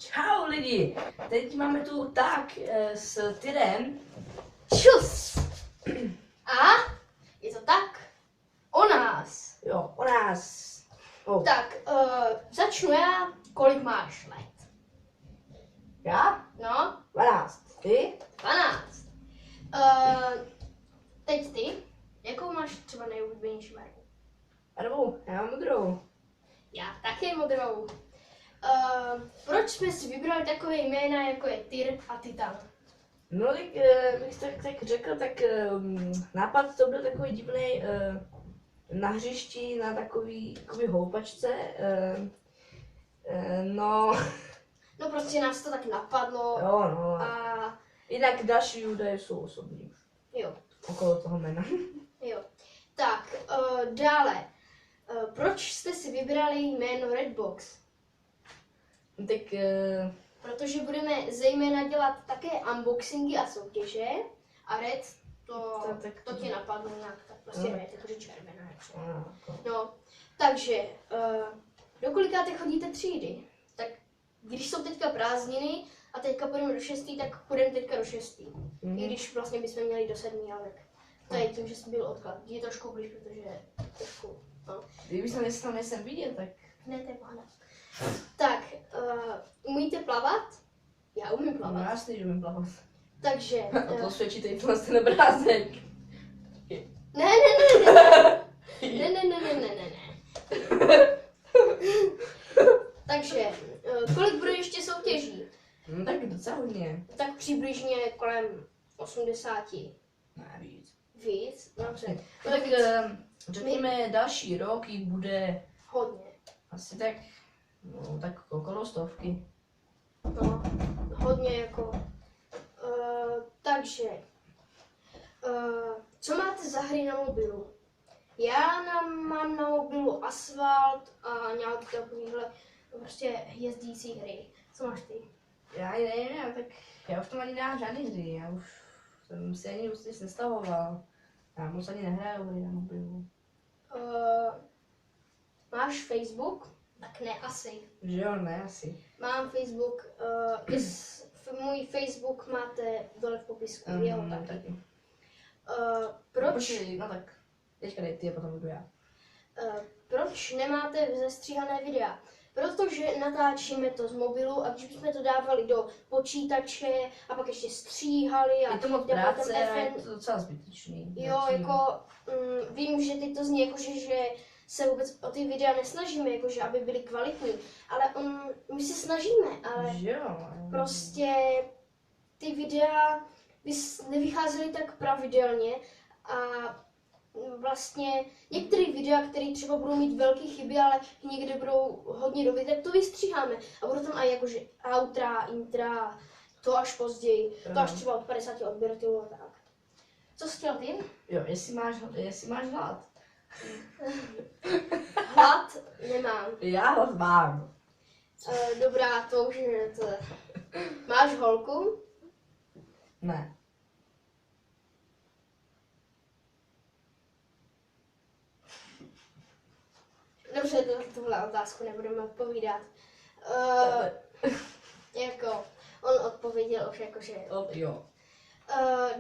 Čau lidi, teď máme tu tak s Tyrem. Čus! A je to tak o nás. Jo, o nás. Oh. Tak, začnu já. Kolik máš let? Já? No, 12. Ty? 12. Teď ty. Jakou máš třeba nejoblíbenější barvu? Barvu, já mám modrou. Já taky modrou. Proč jsme si vybrali takové jména, jako je Tyr a Titan? No tak bych tak řekl, tak nápad to byl takový divný na hřišti, na takový houpačce. No. No prostě nás to tak napadlo. Jo, no. A Jinak další údaje jsou osobní už. jo. Okolo toho jména. Jo. Tak, dále. Proč jste si vybrali jméno Redbox? Tak Protože budeme zejména dělat také unboxingy a soutěže. A Red, to tě napadlo nějak, tak prostě No. Red, jakože červená. Jako. jako. No, takže, do kolikáte chodíte třídy? Tak když jsou teďka prázdniny a teďka půjdeme do 6, tak půjdeme teďka do 6. I když vlastně bychom měli do 7, ale to je tím, že jsem byl odklad. Je trošku blíž, protože trošku, no. Kdyby jsem tam nejsem vidět, tak Ne, to je pohoda. Tak, umíte plavat? Já umím no, plavat. jasný, že umím plavat. Takže, A to svědčí tady ten obrázek. ne. Takže, kolik bude ještě soutěží? No tak docela hodně. Tak přibližně kolem 80. Ne, víc. Víc? Dobře. No tak řekněme, další rok jich bude Hodně. asi tak, no tak okolo 100. No, hodně jako. Takže, co máte za hry na mobilu? Já mám na mobilu Asphalt a nějaké takovéhle prostě jezdící hry. Co máš ty? Já nevím, tak já už to ani nemám žádný hry, já už jsem si ani nic nestavoval. Já moc ani nehraju hry na mobilu. Máš Facebook? Tak ne asi. Že jo, ne asi. Mám Facebook, můj Facebook máte dole v popisku, jeho taky. Proč? Počkej, no tak teďka dej ty a potom budu já. Proč nemáte zestříhané videa? Protože natáčíme to z mobilu a když bychom to dávali do počítače a pak ještě stříhali a Je to moc dávali tam práce a je efekt. to docela zbytečný. Jo, jako vím, že ty to zní jako, že se vůbec o ty videa nesnažíme, jakože aby byly kvalitní, ale my se snažíme, ale Že jo. prostě ty videa nevycházely tak pravidelně a vlastně některé videa, které třeba budou mít velké chyby, ale někde budou hodně dobré, tak to vystříháme. A budou tam i jakože outra, intra, to až později, to až třeba od 50 odběratelů a tak. Co jsi chtěl ty? Jo, jestli máš hlad. Hlad nemám. Já hlad mám. Dobrá, to už je to. Máš holku? Ne. Dobře, tuhle otázku nebudeme odpovídat. Jako, on odpověděl už jakože. Jo.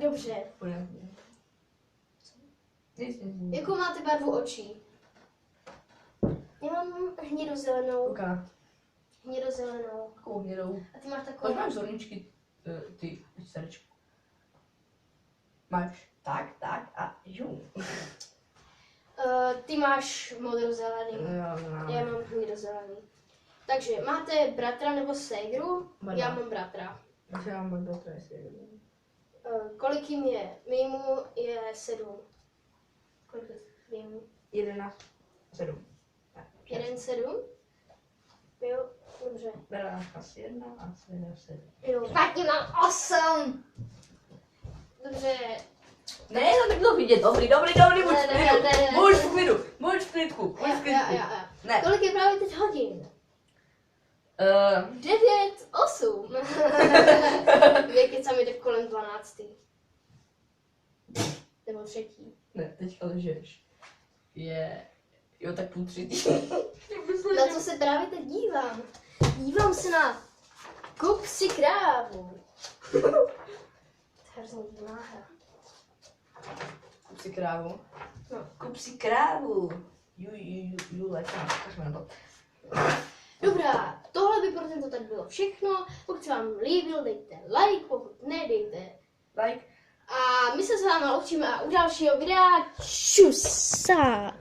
Dobře. Nic. Jakou máte barvu očí? Já mám hnědozelenou. Uká. Hnědozelenou. Takovou hnědou. A ty máš Kolik takovou. máš zorničky, ty, srdečku? Máš tak a jum. Ty máš modrozelený. Já mám hnědozelený. Takže máte bratra nebo ségru? Mám. Já mám bratra. Já mám bratra, jestli Kolik jim je? Mýmu je 7. Kolik je mýmu? 11, 7. 1, 7? Jo, dobře. Berá asi 1 a 7. Jo. Špatně mám 8. Dobře. Ne, to nebylo vidět, dobrý, buď v klidu. Buď v klidku. Já. Ne. Kolik je právě teď hodin? 9, 8. Věkeca mi jde kolem 12. Nebo 3. Ne, teďka lžeš. Jo, tak půl 3. Na co se právě teď dívám? Dívám se na Kup si krávu. To je hrozně divná hra. Kup si krávu. No. Kup si krávu. Leka, ukažme na to. Dobrá, tohle by pro tento tak bylo všechno. Pokud se vám líbil, dejte like, pokud ne, dejte. Like. A my se s vámi loučíme a u dalšího videa čusa.